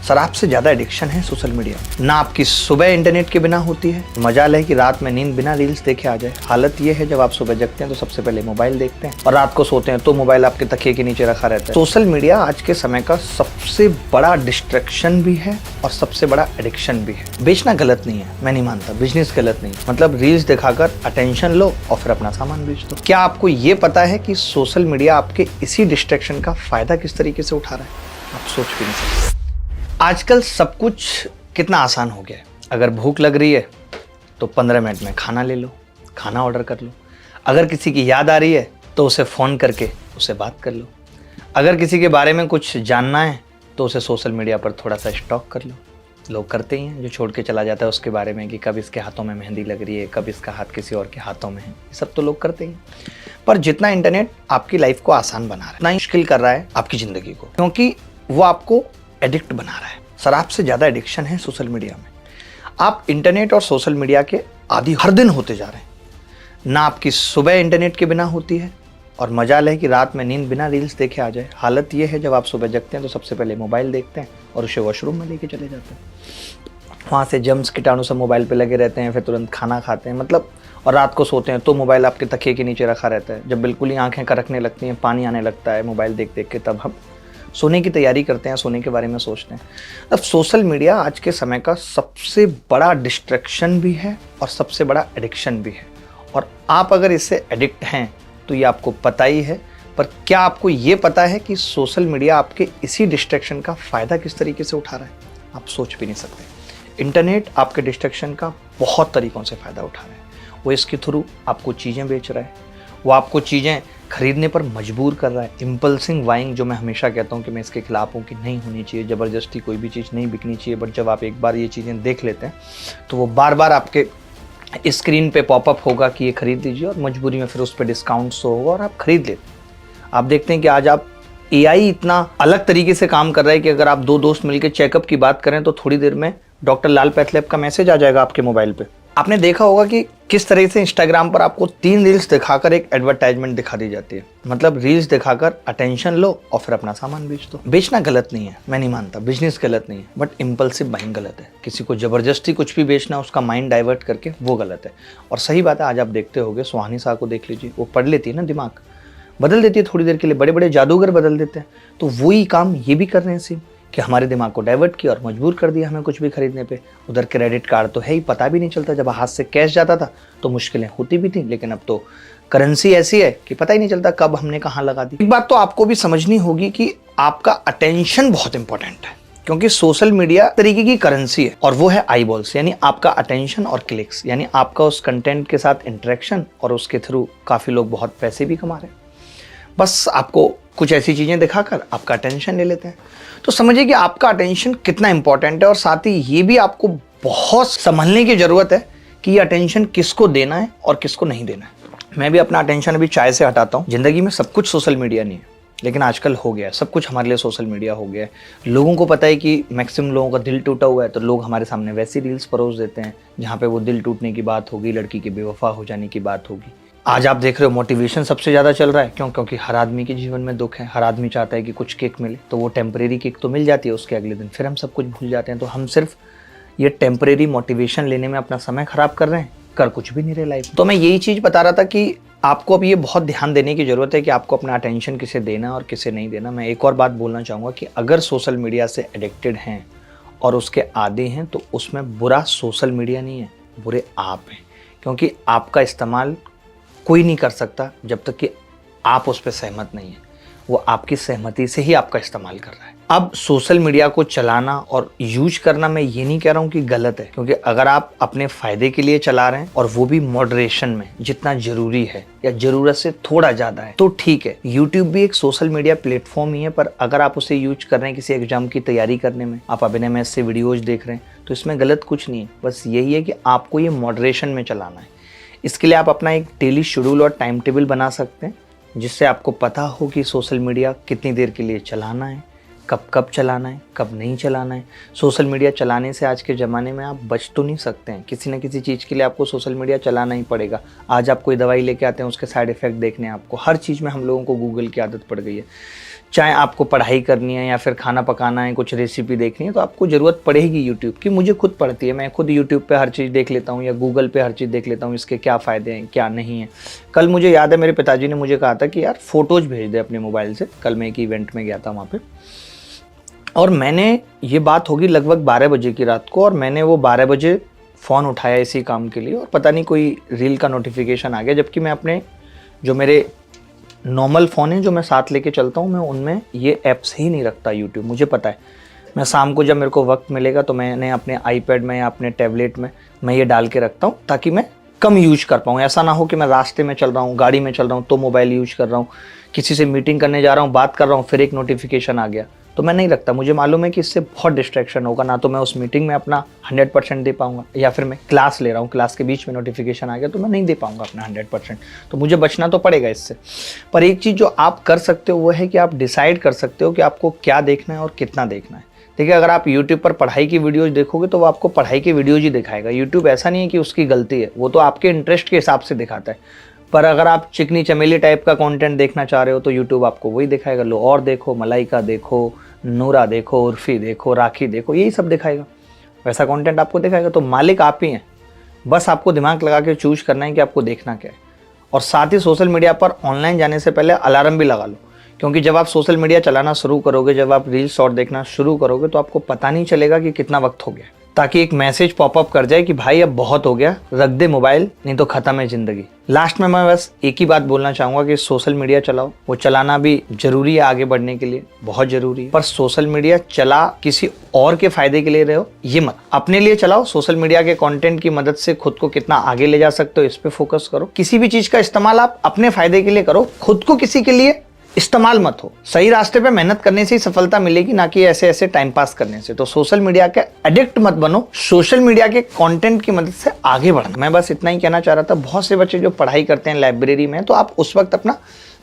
शराब से ज्यादा एडिक्शन है सोशल मीडिया। ना आपकी सुबह इंटरनेट के बिना होती है, मजाल है कि रात में नींद बिना रील्स देखे आ जाए। हालत ये है जब आप सुबह जगते हैं तो सबसे पहले मोबाइल देखते हैं और रात को सोते हैं तो मोबाइल आपके तकिए के नीचे रखा रहता है। सोशल मीडिया आज के समय का सबसे बड़ा डिस्ट्रैक्शन भी है और सबसे बड़ा एडिक्शन भी है। बेचना गलत नहीं है, मैं नहीं मानता, बिजनेस गलत नहीं, मतलब रील्स दिखाकर अटेंशन लो और फिर अपना सामान बेच दो। क्या आपको ये पता है कि सोशल मीडिया आपके इसी डिस्ट्रैक्शन का फायदा किस तरीके से उठा रहा है? आप सोच भी नहीं सकते। आजकल सब कुछ कितना आसान हो गया है। अगर भूख लग रही है तो 15 मिनट में खाना ले लो, खाना ऑर्डर कर लो। अगर किसी की याद आ रही है तो उसे फ़ोन करके उससे बात कर लो। अगर किसी के बारे में कुछ जानना है तो उसे सोशल मीडिया पर थोड़ा सा स्टॉक कर लो। लोग करते ही हैं, जो छोड़ के चला जाता है उसके बारे में कि कब इसके हाथों में मेहंदी लग रही है, कब इसका हाथ किसी और के हाथों में है। ये सब तो लोग करते ही हैं। पर जितना इंटरनेट आपकी लाइफ को आसान बना रहा है, उतना ही मुश्किल कर रहा है आपकी ज़िंदगी को, क्योंकि वो आपको एडिक्ट बना रहा है। शराब से ज़्यादा एडिक्शन है सोशल मीडिया में। आप इंटरनेट और सोशल मीडिया के आदी हर दिन होते जा रहे हैं। ना आपकी सुबह इंटरनेट के बिना होती है और मजाल है कि रात में नींद बिना रील्स देखे आ जाए। हालत ये है जब आप सुबह जगते हैं तो सबसे पहले मोबाइल देखते हैं और उसे वॉशरूम में लेके चले जाते हैं। वहाँ से जर्म्स कीटाणु सब मोबाइल पे लगे रहते हैं, फिर तुरंत खाना खाते हैं, मतलब, और रात को सोते हैं तो मोबाइल आपके तकिए के नीचे रखा रहता है। जब बिल्कुल ही आंखें करकने लगती हैं, पानी आने लगता है मोबाइल देख देख के, तब हम सोने की तैयारी करते हैं, सोने के बारे में सोचते हैं। अब सोशल मीडिया आज के समय का सबसे बड़ा डिस्ट्रैक्शन भी है और सबसे बड़ा एडिक्शन भी है। और आप अगर इससे एडिक्ट हैं तो ये आपको पता ही है, पर क्या आपको ये पता है कि सोशल मीडिया आपके इसी डिस्ट्रैक्शन का फ़ायदा किस तरीके से उठा रहा है? आप सोच भी नहीं सकते। इंटरनेट आपके डिस्ट्रैक्शन का बहुत तरीक़ों से फ़ायदा उठा रहा है। वो इसके थ्रू आपको चीज़ें बेच रहा है, वो आपको चीज़ें खरीदने पर मजबूर कर रहा है। इम्पल्सिव बाइंग, जो मैं हमेशा कहता हूँ कि मैं इसके खिलाफ हूँ कि नहीं होनी चाहिए, ज़बरदस्ती कोई भी चीज़ नहीं बिकनी चाहिए। बट जब आप एक बार ये चीज़ें देख लेते हैं तो वो बार बार आपके स्क्रीन पे पॉपअप होगा कि ये खरीद लीजिए, और मजबूरी में फिर उस पर डिस्काउंट शो होगा और आप खरीद लेते हैं। आप देखते हैं कि आज आप AI इतना अलग तरीके से काम कर रहा है कि अगर आप दो दोस्त मिलकर चेकअप की बात करें तो थोड़ी देर में डॉक्टर लाल पैथलैब का मैसेज आ जाएगा आपके मोबाइल पे। आपने देखा होगा कि किस तरह से इंस्टाग्राम पर आपको 3 रील्स दिखाकर एक एडवर्टाइजमेंट दिखा दी जाती है, मतलब रील्स दिखाकर अटेंशन लो और फिर अपना सामान बेच दो। बेचना गलत नहीं है, मैं नहीं मानता, बिजनेस गलत नहीं है, बट इम्पल्सिव बाइंग गलत है। किसी को जबरदस्ती कुछ भी बेचना, उसका माइंड डाइवर्ट करके, वो गलत है। और सही बात है, आज आप देखते होंगे सुहानी शाह को देख लीजिए, वो पढ़ लेती है ना, दिमाग बदल देती है थोड़ी देर के लिए। बड़े बड़े जादूगर बदल देते हैं, तो वही काम ये भी कर रहे हैं सेम, कि हमारे दिमाग को डाइवर्ट किया और मजबूर कर दिया हमें कुछ भी खरीदने पे। उधर क्रेडिट कार्ड तो है ही, पता भी नहीं चलता। जब हाथ से कैश जाता था तो मुश्किलें होती भी थी, लेकिन अब तो करेंसी ऐसी है कि पता ही नहीं चलता कब हमने कहाँ लगा दी। एक बात तो आपको भी समझनी होगी कि आपका अटेंशन बहुत इंपॉर्टेंट है, क्योंकि सोशल मीडिया तरीके की करेंसी है और वो है आई बॉल्स, यानी आपका अटेंशन और क्लिक्स, यानी आपका उस कंटेंट के साथ इंटरेक्शन, और उसके थ्रू काफ़ी लोग बहुत पैसे भी कमा रहे हैं। बस आपको कुछ ऐसी चीज़ें दिखाकर आपका अटेंशन ले लेते हैं। तो समझिए कि आपका अटेंशन कितना इंपॉर्टेंट है, और साथ ही ये भी आपको बहुत संभलने की ज़रूरत है कि ये अटेंशन किसको देना है और किसको नहीं देना है। मैं भी अपना अटेंशन अभी चाय से हटाता हूँ। ज़िंदगी में सब कुछ सोशल मीडिया नहीं है, लेकिन आजकल हो गया है, सब कुछ हमारे लिए सोशल मीडिया हो गया है। लोगों को पता है कि मैक्सिमम लोगों का दिल टूटा हुआ है, तो लोग हमारे सामने वैसी रील्स परोस देते हैं जहाँ पे वो दिल टूटने की बात होगी, लड़की के बेवफा हो जाने की बात होगी। आज आप देख रहे हो मोटिवेशन सबसे ज़्यादा चल रहा है। क्यों? क्योंकि हर आदमी के जीवन में दुख है, हर आदमी चाहता है कि कुछ किक मिले, तो वो टेम्परेरी किक तो मिल जाती है, उसके अगले दिन फिर हम सब कुछ भूल जाते हैं। तो हम सिर्फ ये टेम्परेरी मोटिवेशन लेने में अपना समय खराब कर रहे हैं, कर कुछ भी नहीं रहे लाइफ। तो मैं यही चीज़ बता रहा था कि आपको अब ये बहुत ध्यान देने की ज़रूरत है कि आपको अपना अटेंशन किसे देना और किसे नहीं देना। मैं एक और बात बोलना चाहूँगा कि अगर सोशल मीडिया से एडिक्टेड हैं और उसके आदी हैं, तो उसमें बुरा सोशल मीडिया नहीं है, बुरे आप हैं। क्योंकि आपका इस्तेमाल कोई नहीं कर सकता जब तक कि आप उस पर सहमत नहीं है। वो आपकी सहमति से ही आपका इस्तेमाल कर रहा है। अब सोशल मीडिया को चलाना और यूज करना, मैं ये नहीं कह रहा हूँ कि गलत है, क्योंकि अगर आप अपने फ़ायदे के लिए चला रहे हैं और वो भी मॉडरेशन में, जितना ज़रूरी है या ज़रूरत से थोड़ा ज़्यादा है, तो ठीक है। यूट्यूब भी एक सोशल मीडिया प्लेटफॉर्म ही है, पर अगर आप उसे यूज कर रहे हैं किसी एग्जाम की तैयारी करने में, आप अभिनय में से वीडियोज़ देख रहे हैं, तो इसमें गलत कुछ नहीं है। बस यही है कि आपको ये मॉडरेशन में चलाना है। इसके लिए आप अपना एक डेली शेड्यूल और टाइम टेबल बना सकते हैं, जिससे आपको पता हो कि सोशल मीडिया कितनी देर के लिए चलाना है, कब कब चलाना है, कब नहीं चलाना है। सोशल मीडिया चलाने से आज के ज़माने में आप बच तो नहीं सकते हैं, किसी न किसी चीज़ के लिए आपको सोशल मीडिया चलाना ही पड़ेगा। आज आप कोई दवाई लेके आते हैं, उसके साइड इफ़ेक्ट देखने हैं आपको। हर चीज़ में हम लोगों को गूगल की आदत पड़ गई है। चाहे आपको पढ़ाई करनी है या फिर खाना पकाना है, कुछ रेसिपी देखनी है, तो आपको ज़रूरत पड़ेगी यूट्यूब की। मुझे खुद पड़ती है, मैं खुद यूट्यूब पे हर चीज़ देख लेता हूँ या गूगल पे हर चीज़ देख लेता हूँ, इसके क्या फ़ायदे हैं क्या नहीं है। कल मुझे याद है मेरे पिताजी ने मुझे कहा था कि यार फ़ोटोज़ भेज दे अपने मोबाइल से। कल मैं एक इवेंट में गया था वहाँ पर, और मैंने ये बात होगी लगभग 12 बजे की रात को, और मैंने वो 12 बजे फ़ोन उठाया इसी काम के लिए, और पता नहीं कोई रील का नोटिफिकेशन आ गया, जबकि मैं अपने जो मेरे नॉर्मल फ़ोन है जो मैं साथ लेके चलता हूँ, मैं उनमें ये ऐप्स ही नहीं रखता यूट्यूब। मुझे पता है मैं शाम को जब मेरे को वक्त मिलेगा तो मैंने अपने आईपैड में या अपने टैबलेट में मैं ये डाल के रखता हूँ, ताकि मैं कम यूज कर पाऊँ। ऐसा ना हो कि मैं रास्ते में चल रहा हूँ, गाड़ी में चल रहा हूँ तो मोबाइल यूज कर रहा हूँ, किसी से मीटिंग करने जा रहा हूँ, बात कर रहा हूँ, फिर एक नोटिफिकेशन आ गया, तो मैं नहीं रखता। मुझे मालूम है कि इससे बहुत डिस्ट्रैक्शन होगा, ना तो मैं उस मीटिंग में अपना 100% दे पाऊंगा, या फिर मैं क्लास ले रहा हूँ, क्लास के बीच में नोटिफिकेशन आ गया तो मैं नहीं दे पाऊंगा अपना 100%, तो मुझे बचना तो पड़ेगा इससे। पर एक चीज़ जो आप कर सकते हो वो है कि आप डिसाइड कर सकते हो कि आपको क्या देखना है और कितना देखना है। देखिए, अगर आप YouTube पर पढ़ाई की वीडियोज़ देखोगे तो वो आपको पढ़ाई की वीडियोज़ ही दिखाएगा। YouTube ऐसा नहीं है कि उसकी गलती है, वो तो आपके इंटरेस्ट के हिसाब से दिखाता है। पर अगर आप चिकनी चमेली टाइप का कंटेंट देखना चाह रहे हो तो YouTube आपको वही दिखाएगा। लो और देखो, मलाइका देखो, नूरा देखो, उर्फी देखो, राखी देखो, यही सब दिखाएगा, वैसा कंटेंट आपको दिखाएगा। तो मालिक आप ही हैं, बस आपको दिमाग लगा के चूज करना है कि आपको देखना क्या है। और साथ ही सोशल मीडिया पर ऑनलाइन जाने से पहले अलार्म भी लगा लो, क्योंकि जब आप सोशल मीडिया चलाना शुरू करोगे, जब आप रील शॉर्ट देखना शुरू करोगे, तो आपको पता नहीं चलेगा कि कितना वक्त हो गया, ताकि एक मैसेज पॉपअप कर जाए कि भाई अब बहुत हो गया, रख दे मोबाइल, नहीं तो खत्म है जिंदगी। लास्ट में मैं बस एक ही बात बोलना चाहूँगा कि सोशल मीडिया चलाओ, वो चलाना भी जरूरी है आगे बढ़ने के लिए, बहुत जरूरी है। पर सोशल मीडिया चला किसी और के फायदे के लिए रहे हो ये मत, अपने लिए चलाओ। सोशल मीडिया के कंटेंट की मदद से खुद को कितना आगे ले जा सकते हो इस पे फोकस करो। किसी भी चीज का इस्तेमाल आप अपने फायदे के लिए करो, खुद को किसी के लिए इस्तेमाल मत हो। सही रास्ते पे मेहनत करने से ही सफलता मिलेगी, ना कि ऐसे ऐसे टाइम पास करने से। तो सोशल मीडिया के एडिक्ट मत बनो, सोशल मीडिया के कंटेंट की मदद से आगे बढ़ना। मैं बस इतना ही कहना चाह रहा था। बहुत से बच्चे जो पढ़ाई करते हैं लाइब्रेरी में, तो आप उस वक्त अपना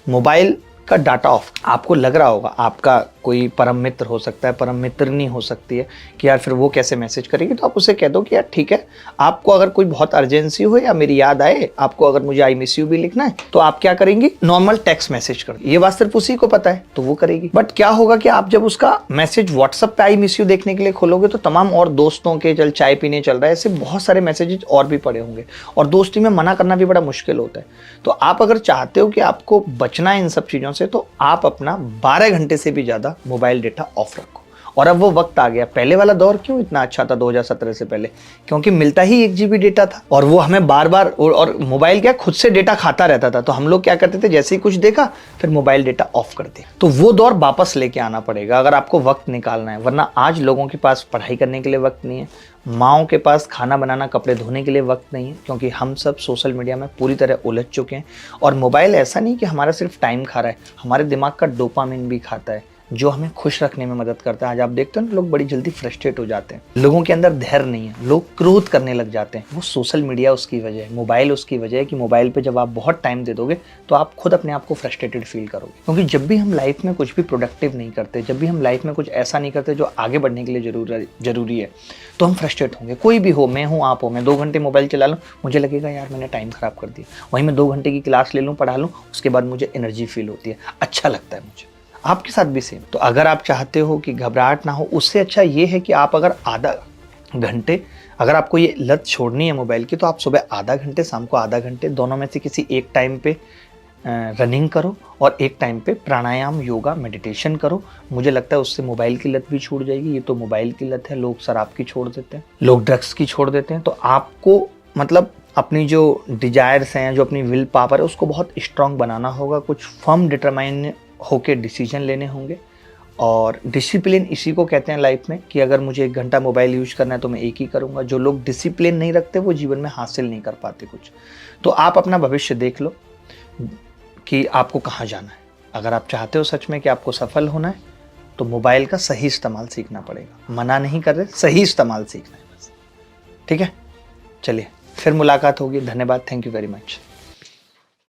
मोबाइल का डाटा ऑफ, आपको लग रहा होगा आपका कोई परम मित्र हो सकता है, परम मित्रनी हो सकती है कि यार फिर वो कैसे मैसेज करेगी, तो आप उसे कह दो कि यार ठीक है, आपको अगर कोई बहुत अर्जेंसी हो या मेरी याद आए, आपको अगर मुझे आई मिस यू भी लिखना है, तो आप क्या करेंगी, नॉर्मल टेक्स्ट मैसेज कर दो। ये बात सिर्फ उसी को पता है तो वो करेगी। बट क्या होगा कि आप जब उसका मैसेज व्हाट्सएप पे आई मिस यू देखने के लिए खोलोगे, तो तमाम और दोस्तों के चल चाय पीने चल रहा है, ऐसे बहुत सारे मैसेजेस और भी पड़े होंगे, और दोस्ती में मना करना भी बड़ा मुश्किल होता है। तो आप अगर चाहते हो कि आपको बचना है इन सब चीजों से, तो आप अपना 12 घंटे से भी ज्यादा मोबाइल डेटा ऑफ रखो। और अब वो वक्त आ गया। पहले वाला दौर क्यों इतना अच्छा था 2017 से पहले, क्योंकि मिलता ही 1 GB डेटा था, और वो हमें बार बार, और मोबाइल क्या खुद से डेटा खाता रहता था, तो हम लोग क्या करते थे, जैसे ही कुछ देखा फिर मोबाइल डेटा ऑफ कर दिया। तो वो दौर वापस लेके आना पड़ेगा अगर आपको वक्त निकालना है, वरना आज लोगों के पास पढ़ाई करने के लिए वक्त नहीं है, माओं के पास खाना बनाना कपड़े धोने के लिए वक्त नहीं है, क्योंकि हम सब सोशल मीडिया में पूरी तरह उलझ चुके हैं। और मोबाइल ऐसा नहीं कि हमारा सिर्फ टाइम खा रहा है, हमारे दिमाग का डोपामिन भी खाता है, जो हमें खुश रखने में मदद करता है। आज आप देखते हो ना, लोग बड़ी जल्दी फ्रस्ट्रेट हो जाते हैं, लोगों के अंदर धैर्य नहीं है, लोग क्रोध करने लग जाते हैं। वो सोशल मीडिया उसकी वजह है, मोबाइल उसकी वजह है कि मोबाइल पे जब आप बहुत टाइम दे दोगे तो आप खुद अपने आप को फ्रस्ट्रेटेड फील करोगे। क्योंकि जब भी हम लाइफ में कुछ भी प्रोडक्टिव नहीं करते, जब भी हम लाइफ में कुछ ऐसा नहीं करते जो आगे बढ़ने के लिए जरूरी है, तो हम फ्रस्ट्रेट होंगे। कोई भी हो, मैं हूँ, आप हो, मैं 2 घंटे मोबाइल चला लूँ, मुझे लगेगा यार मैंने टाइम खराब कर दिया। वहीं मैं 2 घंटे की क्लास ले लूँ, पढ़ा लूँ, उसके बाद मुझे एनर्जी फील होती है, अच्छा लगता है मुझे। आपके साथ भी सेम। तो अगर आप चाहते हो कि घबराहट ना हो, उससे अच्छा ये है कि आप अगर आधा घंटे, अगर आपको ये लत छोड़नी है मोबाइल की, तो आप सुबह आधा घंटे, शाम को आधा घंटे, दोनों में से किसी एक टाइम पे रनिंग करो और एक टाइम पे प्राणायाम, योगा, मेडिटेशन करो। मुझे लगता है उससे मोबाइल की लत भी छूट जाएगी। ये तो मोबाइल की लत है, लोग शराब की छोड़ देते हैं, लोग ड्रग्स की छोड़ देते हैं। तो आपको मतलब अपनी जो डिजायर्स हैं, जो अपनी विल पावर है, उसको बहुत स्ट्रांग बनाना होगा। कुछ फर्म डिटरमाइन होके डिसीजन लेने होंगे। और डिसिप्लिन इसी को कहते हैं लाइफ में, कि अगर मुझे 1 घंटा मोबाइल यूज करना है तो मैं एक ही करूँगा। जो लोग डिसिप्लिन नहीं रखते वो जीवन में हासिल नहीं कर पाते कुछ। तो आप अपना भविष्य देख लो कि आपको कहाँ जाना है। अगर आप चाहते हो सच में कि आपको सफल होना है, तो मोबाइल का सही इस्तेमाल सीखना पड़ेगा। मना नहीं कर रहे, सही इस्तेमाल सीखना है बस। ठीक है, चलिए फिर मुलाकात होगी। धन्यवाद, थैंक यू वेरी मच।